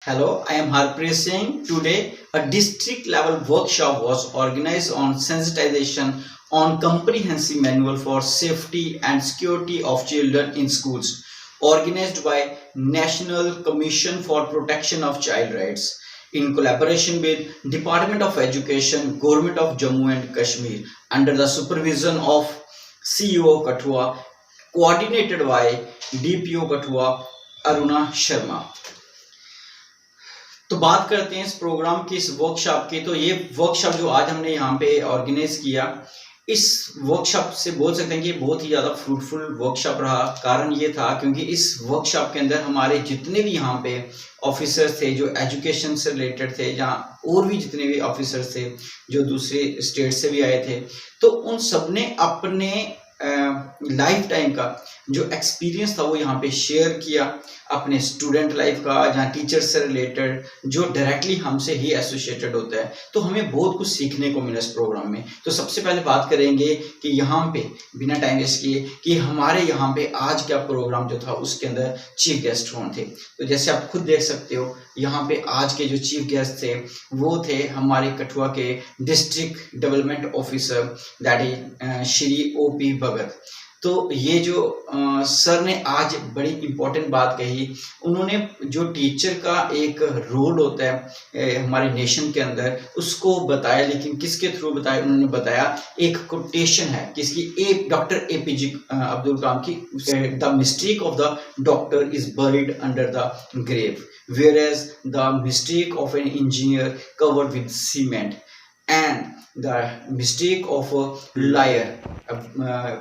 Hello, I am Harpreet Singh. Today, a district level workshop was organized on sensitization on comprehensive manual for safety and security of children in schools, organized by National Commission for Protection of Child Rights in collaboration with Department of Education, Government of Jammu and Kashmir, under the supervision of CEO Kathua, coordinated by DPO Kathua Aruna Sharma। तो बात करते हैं इस programme की, इस workshop की। तो ये वर्कशॉप जो आज हमने यहाँ पे ऑर्गेनाइज किया, इस वर्कशॉप से बोल सकते हैं कि बहुत ही ज़्यादा फ्रूटफुल वर्कशॉप रहा। कारण ये था क्योंकि इस वर्कशॉप के अंदर हमारे जितने भी यहाँ पे ऑफिसर्स थे जो एजुकेशन से रिलेटेड थे, जहाँ और भी जितने भी ऑफिसर्स थे जो दूसरे स्टेट से भी आए थे, तो उन सब ने अपने लाइफ टाइम का जो एक्सपीरियंस था वो यहाँ पे शेयर किया, अपने स्टूडेंट लाइफ का, जहाँ टीचर से रिलेटेड जो डायरेक्टली हमसे ही एसोसिएटेड होता है। तो हमें बहुत कुछ सीखने को मिला इस प्रोग्राम में। तो सबसे पहले बात करेंगे कि यहाँ पे बिना टाइम वेस्ट किए कि हमारे यहाँ पे आज का प्रोग्राम जो था उसके अंदर चीफ गेस्ट कौन थे। तो जैसे आप खुद देख सकते हो यहाँ पे आज के जो चीफ गेस्ट थे वो थे हमारे कठुआ के district development officer, that is Shri OP भगत। तो ये जो सर ने आज बड़ी इम्पोर्टेंट बात कही, उन्होंने जो टीचर का एक रोल होता है हमारे नेशन के अंदर उसको बताया। लेकिन किसके थ्रू बताया? उन्होंने बताया एक कोटेशन है किसकी, एक डॉक्टर APJ अब्दुल कलाम की, the mistake of the doctor is buried under the grave whereas the mistake of an engineer covered with cement and the mistake of a liar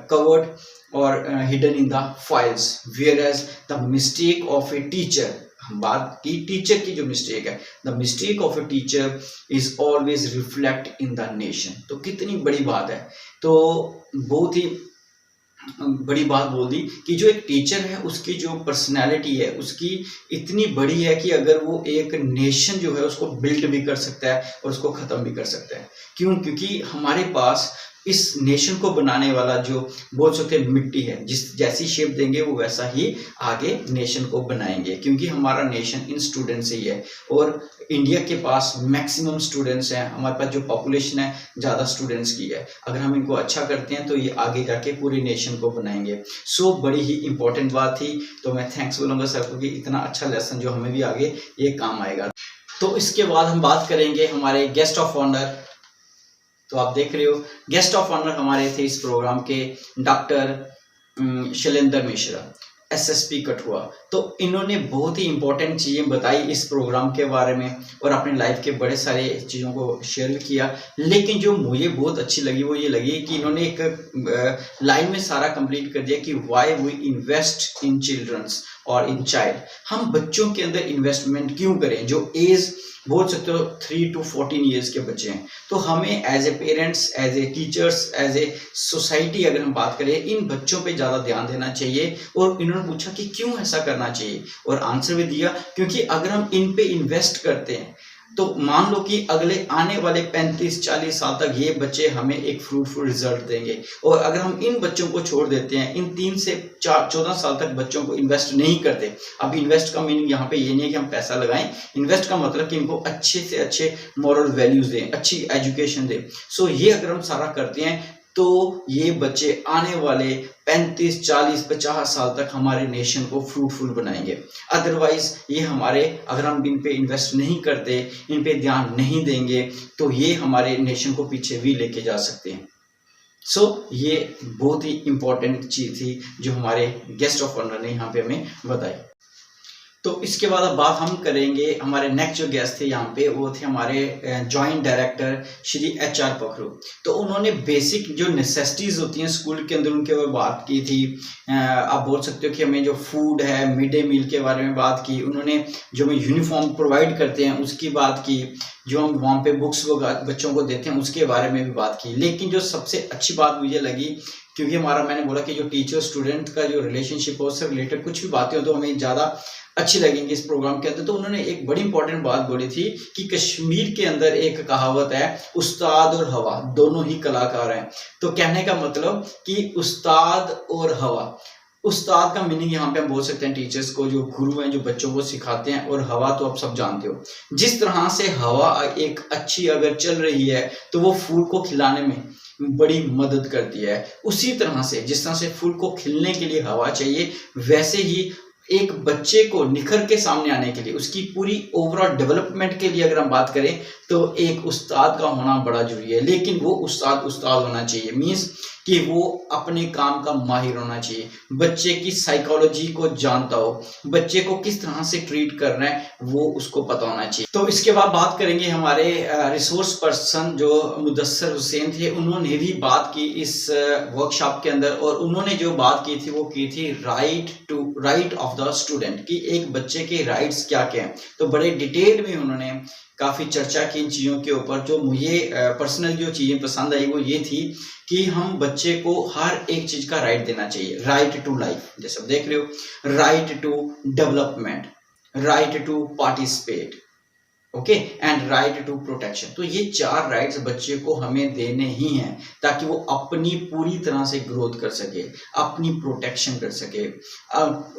covered or hidden in the files, whereas the mistake of a teacher, हम बात की teacher की जो mistake है, the mistake of a teacher is always reflect in the nation. तो कितनी बड़ी बात है। तो बहुत ही बड़ी बात बोल दी कि जो एक टीचर है उसकी जो पर्सनालिटी है उसकी इतनी बड़ी है कि अगर वो एक नेशन जो है उसको बिल्ड भी कर सकता है और उसको ख़त्म भी कर सकता है। क्यों? क्योंकि हमारे पास इस नेशन को बनाने वाला जो बोल सकते हैं मिट्टी है, जिस जैसी शेप देंगे वो वैसा ही आगे नेशन को बनाएंगे। क्योंकि हमारा नेशन इन स्टूडेंट से ही है और इंडिया के पास मैक्सिमम स्टूडेंट्स हैं, हमारे पास जो पॉपुलेशन है ज़्यादा स्टूडेंट्स की है। अगर हम इनको अच्छा करते हैं तो ये आगे जाके पूरी नेशन को बनाएंगे। सो बड़ी ही इंपॉर्टेंट बात थी। तो मैं थैंक्स बोलूँगा सर को कि इतना अच्छा लेसन जो हमें भी आगे ये काम आएगा। तो इसके बाद हम बात करेंगे हमारे गेस्ट ऑफ ऑनर। तो आप देख रहे हो गेस्ट ऑफ ऑनर हमारे थे इस प्रोग्राम के डॉक्टर शैलेंद्र मिश्रा, SSP कठुआ। तो इन्होंने बहुत ही इंपॉर्टेंट चीज़ें बताई इस प्रोग्राम के बारे में और अपने लाइफ के बड़े सारे चीज़ों को शेयर किया। लेकिन जो मुझे बहुत अच्छी लगी वो ये लगी कि इन्होंने एक लाइन में सारा कंप्लीट कर दिया कि why we invest in childrens और इन चाइल्ड। हम बच्चों के अंदर इन्वेस्टमेंट क्यों करें जो एज बोल सकते हो 3 to 14 ईयर्स के बच्चे हैं। तो हमें as a parents, as a teachers, as a society अगर हम बात करें इन बच्चों पे ज़्यादा ध्यान देना चाहिए। और इन्होंने पूछा कि क्यों ऐसा करना चाहिए और आंसर भी दिया क्योंकि अगर हम इन पे इन्वेस्ट करते हैं तो मान लो कि अगले आने वाले 35-40 साल तक ये बच्चे हमें एक फ्रूटफुल रिजल्ट देंगे। और अगर हम इन बच्चों को छोड़ देते हैं, इन 3 से 14 साल तक बच्चों को इन्वेस्ट नहीं करते। अब इन्वेस्ट का मीनिंग यहाँ पे ये नहीं है कि हम पैसा लगाएं, इन्वेस्ट का मतलब कि इनको अच्छे से अच्छे मॉरल वैल्यूज दें, अच्छी एजुकेशन दें। सो ये अगर हम सारा करते हैं तो ये बच्चे आने वाले 35, 40, 50 साल तक हमारे नेशन को फ्रूटफुल बनाएंगे। अदरवाइज ये हमारे, अगर हम इन पे इन्वेस्ट नहीं करते, इन पे ध्यान नहीं देंगे तो ये हमारे नेशन को पीछे भी लेके जा सकते हैं। सो ये बहुत ही इम्पोर्टेंट चीज़ थी जो हमारे गेस्ट ऑफ ऑनर ने यहाँ पे हमें बताई। तो इसके बाद अब बात हम करेंगे हमारे नेक्स्ट जो गेस्ट थे यहाँ पे, वो थे हमारे जॉइंट डायरेक्टर श्री HR पखरू। तो उन्होंने बेसिक जो नेसेसिटीज़ होती हैं स्कूल के अंदर उनके ऊपर बात की थी। आप बोल सकते हो कि हमें जो फूड है, मिड डे मील के बारे में बात की। उन्होंने जो हमें यूनिफॉर्म प्रोवाइड करते हैं उसकी बात की, जो हम वहाँ पे बुक्स बच्चों को देते हैं उसके बारे में भी बात की। लेकिन जो सबसे अच्छी बात मुझे लगी, क्योंकि हमारा, मैंने बोला कि जो टीचर स्टूडेंट का जो रिलेशनशिप हो उससे रिलेटेड कुछ भी बातें हो तो हमें ज़्यादा अच्छी लगेंगी इस प्रोग्राम के अंदर। तो उन्होंने एक बड़ी इंपॉर्टेंट बात बोली थी कि कश्मीर के अंदर एक कहावत है, उस्ताद और हवा दोनों ही कलाकार हैं। तो कहने का मतलब कि उस्ताद और हवा, उस्ताद का मीनिंग यहाँ पे हम बोल सकते हैं टीचर्स को, जो गुरु हैं, जो बच्चों को सिखाते हैं। और हवा तो आप सब जानते हो, जिस तरह से हवा एक अच्छी अगर चल रही है तो वो फूल को खिलाने में बड़ी मदद करती है। उसी तरह से जिस तरह से फूल को खिलने के लिए हवा चाहिए, वैसे ही एक बच्चे को निखर के सामने आने के लिए, उसकी पूरी ओवरऑल डेवलपमेंट के लिए अगर हम बात करें तो एक उस्ताद का होना बड़ा जरूरी है। लेकिन वो उस्ताद होना चाहिए, मीन्स कि वो अपने काम का माहिर होना चाहिए, बच्चे की साइकोलॉजी को जानता हो, बच्चे को किस तरह से ट्रीट करना है वो उसको पता होना चाहिए। तो इसके बाद बात करेंगे हमारे रिसोर्स पर्सन जो मुदस्सर हुसैन थे, उन्होंने भी बात की इस वर्कशॉप के अंदर। और उन्होंने जो बात की थी वो की थी राइट ऑफ द स्टूडेंट, कि एक बच्चे के राइट्स क्या क्या हैं। तो बड़े डिटेल में उन्होंने काफ़ी चर्चा की इन चीज़ों के ऊपर। जो मुझे पर्सनल जो चीज़ें पसंद आई वो ये थी कि हम बच्चे को हर एक चीज़ का राइट देना चाहिए। राइट टू लाइफ, जैसे आप देख रहे हो, right to development, right to participate, okay, and right to protection. तो ये 4 राइट्स बच्चे को हमें देने ही हैं ताकि वो अपनी पूरी तरह से ग्रोथ कर सके, अपनी प्रोटेक्शन कर सके,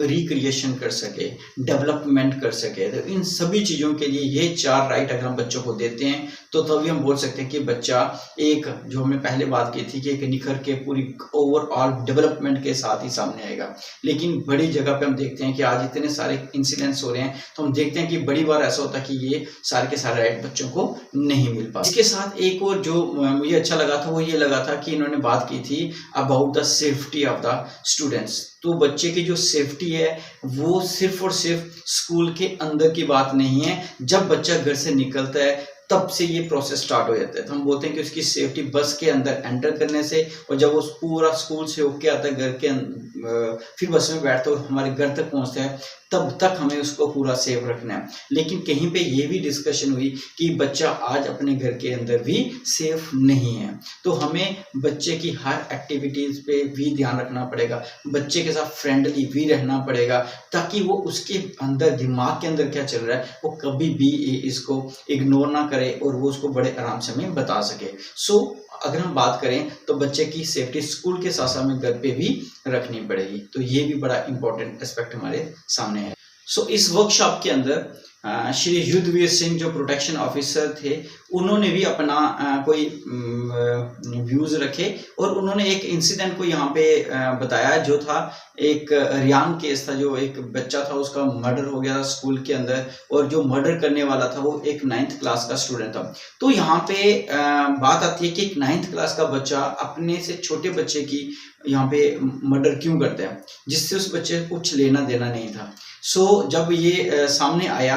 रिक्रिएशन कर सके, डेवलपमेंट कर सके। तो इन सभी चीज़ों के लिए ये 4 राइट अगर हम बच्चों को देते हैं तो तभी हम बोल सकते हैं कि बच्चा एक, जो हमने पहले बात की थी, कि एक निखर के पूरी ओवरऑल डेवलपमेंट के साथ ही सामने आएगा। लेकिन बड़ी जगह पे हम देखते हैं कि आज इतने सारे इंसिडेंट्स हो रहे हैं, तो हम देखते हैं कि बड़ी बार ऐसा होता है कि ये सारे के सारे राइट बच्चों को नहीं मिल पाते। इसके साथ एक और जो मुझे अच्छा लगा था वो ये लगा था कि इन्होंने बात की थी about the safety of the students. तो बच्चे की जो सेफ्टी है वो सिर्फ और सिर्फ स्कूल के अंदर की बात नहीं है। जब बच्चा घर से निकलता है तब से ये प्रोसेस स्टार्ट हो जाता है। तो हम बोलते हैं कि उसकी सेफ्टी बस के अंदर एंटर करने से, और जब वो पूरा स्कूल से होके आता है घर के फिर बस में बैठता है और हमारे घर तक पहुंचता है, तब तक हमें उसको पूरा सेफ रखना है। लेकिन कहीं पे ये भी डिस्कशन हुई कि बच्चा आज अपने घर के अंदर भी सेफ नहीं है, तो हमें बच्चे की हर एक्टिविटीज पे भी ध्यान रखना पड़ेगा, बच्चे के साथ फ्रेंडली भी रहना पड़ेगा, ताकि वो उसके अंदर दिमाग के अंदर क्या चल रहा है वो कभी भी इसको इग्नोर ना करे और वो उसको बड़े आराम से हमें बता सके। सो अगर हम बात करें तो बच्चे की सेफ्टी स्कूल के साथ साथ में घर पे भी रखनी पड़ेगी। तो ये भी बड़ा इंपॉर्टेंट एस्पेक्ट हमारे सामने है। सो इस वर्कशॉप के अंदर श्री युद्धवीर सिंह जो प्रोटेक्शन ऑफिसर थे, उन्होंने भी अपना कोई व्यूज रखे और उन्होंने एक इंसिडेंट को यहाँ पे बताया, जो था एक रियान केस था। जो एक बच्चा था उसका मर्डर हो गया था स्कूल के अंदर, और जो मर्डर करने वाला था वो एक 9th क्लास का स्टूडेंट था। तो यहाँ पे बात आती है कि एक 9th क्लास का बच्चा अपने से छोटे बच्चे की यहाँ पे मर्डर क्यों करता है, जिससे उस बच्चे को कुछ लेना देना नहीं था। सो जब ये सामने आया,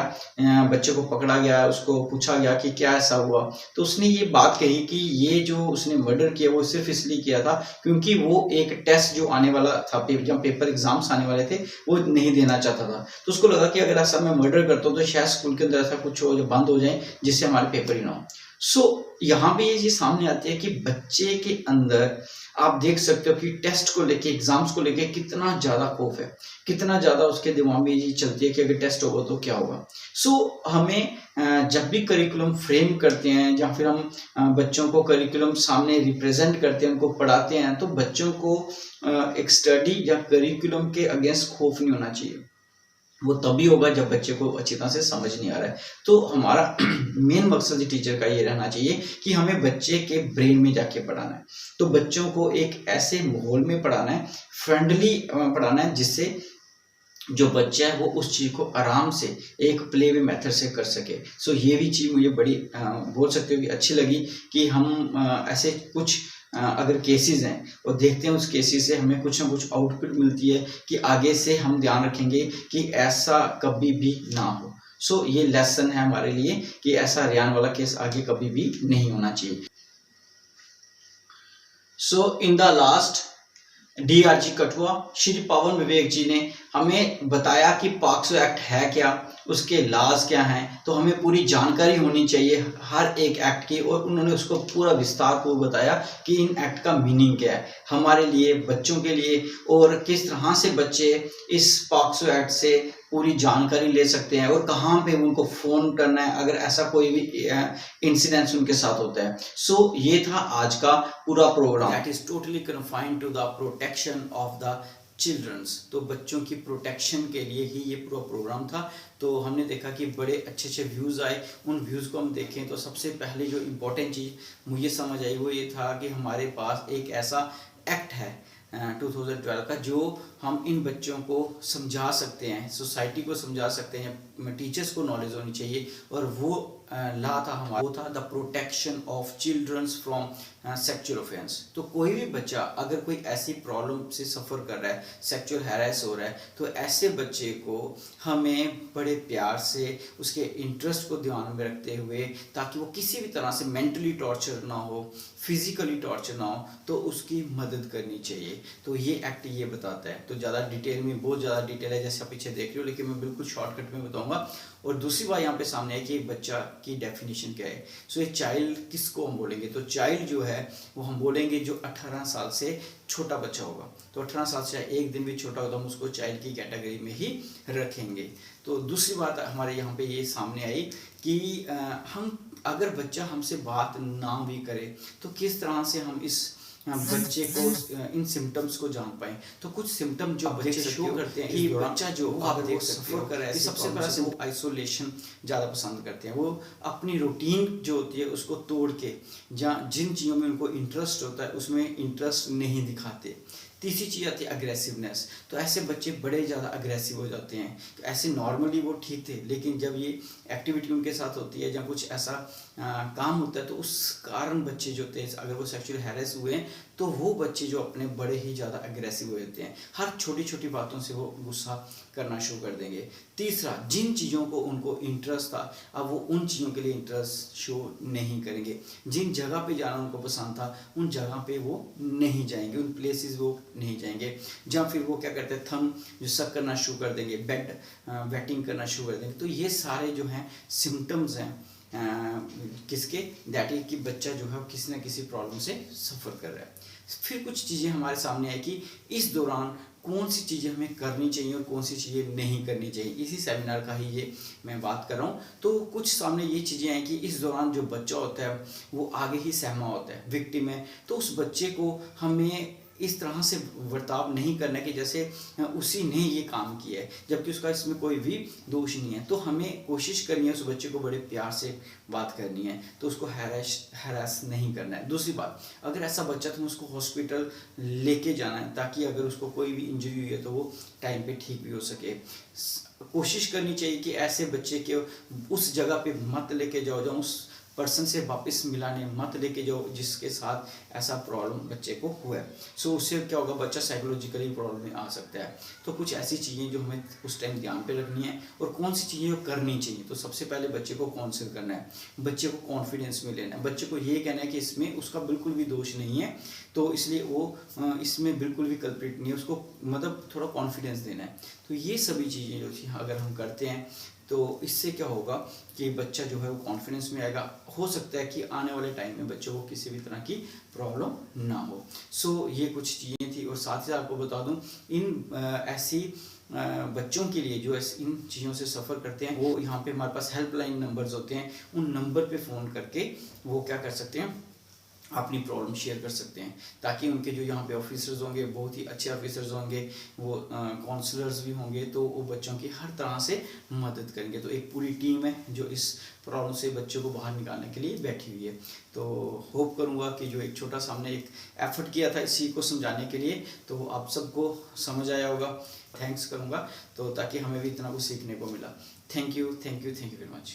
बच्चे को पकड़ा गया, उसको पूछा गया कि क्या ऐसा हुआ, तो उसने ये बात कही कि ये जो उसने मर्डर किया वो सिर्फ इसलिए किया था क्योंकि वो एक टेस्ट जो आने वाला था, जब पेपर एग्जाम्स आने वाले थे, वो नहीं देना चाहता था। तो उसको लगा कि अगर ऐसा मैं मर्डर करता हूँ तो शायद स्कूल के अंदर ऐसा कुछ हो जो बंद हो जाए जिससे हमारे पेपर ही ना हो। सो यहाँ पे ये चीज सामने आती है कि बच्चे के अंदर आप देख सकते हो कि टेस्ट को लेके, एग्जाम्स को लेके कितना ज्यादा खौफ है, कितना ज्यादा उसके दिमाग में ये चलती है कि अगर टेस्ट होगा तो क्या होगा। सो हमें जब भी करिकुलम फ्रेम करते हैं या फिर हम बच्चों को करिकुलम सामने रिप्रेजेंट करते हैं, उनको पढ़ाते हैं, तो बच्चों को एक स्टडी या करिकुलम के अगेंस्ट खौफ नहीं होना चाहिए। वो तभी होगा जब बच्चे को अच्छी तरह से समझ नहीं आ रहा है। तो हमारा मेन मकसद टीचर का ये रहना चाहिए कि हमें बच्चे के ब्रेन में जाके पढ़ाना है। तो बच्चों को एक ऐसे माहौल में पढ़ाना है, फ्रेंडली पढ़ाना है, जिससे जो बच्चा है वो उस चीज़ को आराम से एक प्ले वे मेथड से कर सके। सो ये भी चीज़ मुझे बड़ी बोल सकते हो कि अच्छी लगी कि हम ऐसे कुछ अगर केसेस हैं और देखते हैं, उस केसेस से हमें कुछ ना कुछ आउटपुट मिलती है कि आगे से हम ध्यान रखेंगे कि ऐसा कभी भी ना हो। सो ये लेसन है हमारे लिए कि ऐसा रियान वाला केस आगे कभी भी नहीं होना चाहिए। So in the last DRG Kathua Shri Pawan Vivek ji ने हमें बताया कि पॉक्सो एक्ट है क्या, उसके लॉज क्या हैं। तो हमें पूरी जानकारी होनी चाहिए हर एक एक्ट की, और उन्होंने उसको पूरा विस्तार को बताया कि इन एक्ट का मीनिंग क्या है हमारे लिए, बच्चों के लिए, और किस तरह से बच्चे इस पॉक्सो एक्ट से पूरी जानकारी ले सकते हैं और कहाँ पे उनको फ़ोन करना है अगर ऐसा कोई भी इंसिडेंट्स उनके साथ होता है। सो ये था आज का पूरा program, that is totally confined to the protection of the childrens, तो बच्चों की प्रोटेक्शन के लिए ही ये पूरा प्रोग्राम था। तो हमने देखा कि बड़े अच्छे अच्छे व्यूज़ आए। उन व्यूज़ को हम देखें तो सबसे पहले जो इम्पोर्टेंट चीज़ मुझे समझ आई वो ये था कि हमारे पास एक ऐसा एक्ट है 2012 का, जो हम इन बच्चों को समझा सकते हैं, सोसाइटी को समझा सकते हैं, टीचर्स को नॉलेज होनी चाहिए। और वो ला था हमारा, वो था the protection of childrens from sexual offence. तो कोई भी बच्चा अगर कोई ऐसी प्रॉब्लम से सफ़र कर रहा है, सेक्सुअल हैरेस हो रहा है, तो ऐसे बच्चे को हमें बड़े प्यार से उसके इंटरेस्ट को ध्यान में रखते हुए, ताकि वो किसी भी तरह से मेंटली टॉर्चर ना हो, फिजिकली टॉर्चर ना हो, तो उसकी मदद करनी चाहिए। तो ये एक्ट ये बताता है। तो ज़्यादा डिटेल में, बहुत ज़्यादा डिटेल है जैसे आप पीछे देख रहे हो, लेकिन मैं बिल्कुल शॉर्टकट में बताऊंगा। और दूसरी बात यहाँ पे सामने है कि एक बच्चा की डेफिनेशन क्या है। सो ये चाइल्ड किसको हम बोलेंगे, तो चाइल्ड जो है वो हम बोलेंगे जो 18 साल से छोटा बच्चा होगा। तो 18 साल से एक दिन भी छोटा होगा, हम उसको चाइल्ड की कैटेगरी में ही रखेंगे। तो दूसरी बात हमारे यहाँ पे ये सामने आई कि हम अगर बच्चा हमसे बात ना भी करे तो किस तरह से हम इस बच्चे को इन सिम्टम्स को जान पाए। तो कुछ सिम्टम जो बच्चे शो करते हैं कि बच्चा जो आप देख सफर कर रहा है, सबसे पहला से वो आइसोलेशन ज़्यादा पसंद करते हैं। वो अपनी रूटीन जो होती है उसको तोड़ के, जहाँ जिन चीज़ों में उनको इंटरेस्ट होता है उसमें इंटरेस्ट नहीं दिखाते। तीसरी चीज़ आती है अग्रेसिवनेस। तो ऐसे बच्चे बड़े ज़्यादा अग्रेसिव हो जाते हैं। तो ऐसे नॉर्मली वो ठीक थे, लेकिन जब ये एक्टिविटी उनके साथ होती है, जब कुछ ऐसा काम होता है, तो उस कारण बच्चे जो होते हैं, अगर वो सेक्सुअल हैरेस हुए हैं, तो वो बच्चे जो अपने बड़े ही ज़्यादा अग्रेसिव हो जाते हैं। हर छोटी छोटी बातों से वो गुस्सा करना शुरू कर देंगे। तीसरा, जिन चीज़ों को उनको इंटरेस्ट था, अब वो उन चीज़ों के लिए इंटरेस्ट शो नहीं करेंगे। जिन जगह पे जाना उनको पसंद था, उन जगह पे वो नहीं जाएंगे, उन प्लेसेस वो नहीं जाएंगे। जहाँ फिर वो क्या करते हैं, थंब जो सक करना शुरू कर देंगे, बेड वेटिंग करना शुरू कर देंगे। तो ये सारे जो हैं सिम्टम्स हैं किसके, दैट इज कि बच्चा जो है किसी ना किसी प्रॉब्लम से सफ़र कर रहा है। फिर कुछ चीज़ें हमारे सामने आई कि इस दौरान कौन सी चीज़ें हमें करनी चाहिए और कौन सी चीज़ें नहीं करनी चाहिए। इसी सेमिनार का ही ये मैं बात कर रहा हूँ। तो कुछ सामने ये चीज़ें हैं कि इस दौरान जो बच्चा होता है वो आगे ही सहमा होता है, विक्टिम है। तो उस बच्चे को हमें इस तरह से बर्ताव नहीं करना कि जैसे उसी ने ये काम किया है, जबकि उसका इसमें कोई भी दोष नहीं है। तो हमें कोशिश करनी है उस बच्चे को बड़े प्यार से बात करनी है, तो उसको हैरास नहीं करना है। दूसरी बात, अगर ऐसा बच्चा तो उसको हॉस्पिटल लेके जाना है, ताकि अगर उसको कोई भी इंजरी हुई है तो वो टाइम पे ठीक भी हो सके। कोशिश करनी चाहिए कि ऐसे बच्चे के उस जगह पे मत लेके जाओ, जहाँ उस पर्सन से वापस मिलाने मत लेके जाओ जिसके साथ ऐसा प्रॉब्लम बच्चे को हुआ है। सो उससे क्या होगा, बच्चा साइकोलॉजिकली प्रॉब्लम में आ सकता है। तो कुछ ऐसी चीज़ें जो हमें उस टाइम ध्यान पे रखनी है, और कौन सी चीज़ें करनी चाहिए। तो सबसे पहले बच्चे को काउंसिल करना है, बच्चे को कॉन्फिडेंस में लेना है, बच्चे को ये कहना है कि इसमें उसका बिल्कुल भी दोष नहीं है, तो इसलिए वो इसमें बिल्कुल भी कल्प्रिट नहीं है, उसको मतलब थोड़ा कॉन्फिडेंस देना है। तो ये सभी चीज़ें जो अगर हम करते हैं तो इससे क्या होगा कि बच्चा जो है वो कॉन्फिडेंस में आएगा। हो सकता है कि आने वाले टाइम में बच्चों को किसी भी तरह की प्रॉब्लम ना हो। सो ये कुछ चीज़ें थी। और साथ ही आपको बता दूं, इन ऐसी बच्चों के लिए जो इन चीज़ों से सफ़र करते हैं, वो यहाँ पे हमारे पास हेल्पलाइन नंबर्स होते हैं, उन नंबर पे फ़ोन करके वो क्या कर सकते हैं, अपनी प्रॉब्लम शेयर कर सकते हैं, ताकि उनके जो यहाँ पे ऑफिसर्स होंगे बहुत ही अच्छे ऑफिसर्स होंगे, वो काउंसलर्स भी होंगे, तो वो बच्चों की हर तरह से मदद करेंगे। तो एक पूरी टीम है जो इस प्रॉब्लम से बच्चों को बाहर निकालने के लिए बैठी हुई है। तो होप करूँगा कि जो एक छोटा सा हमने एक एफर्ट किया था इसी को समझाने के लिए, तो आप सबको समझ आया होगा। थैंक्स करूँगा, तो ताकि हमें भी इतना कुछ सीखने को मिला। Thank you very much.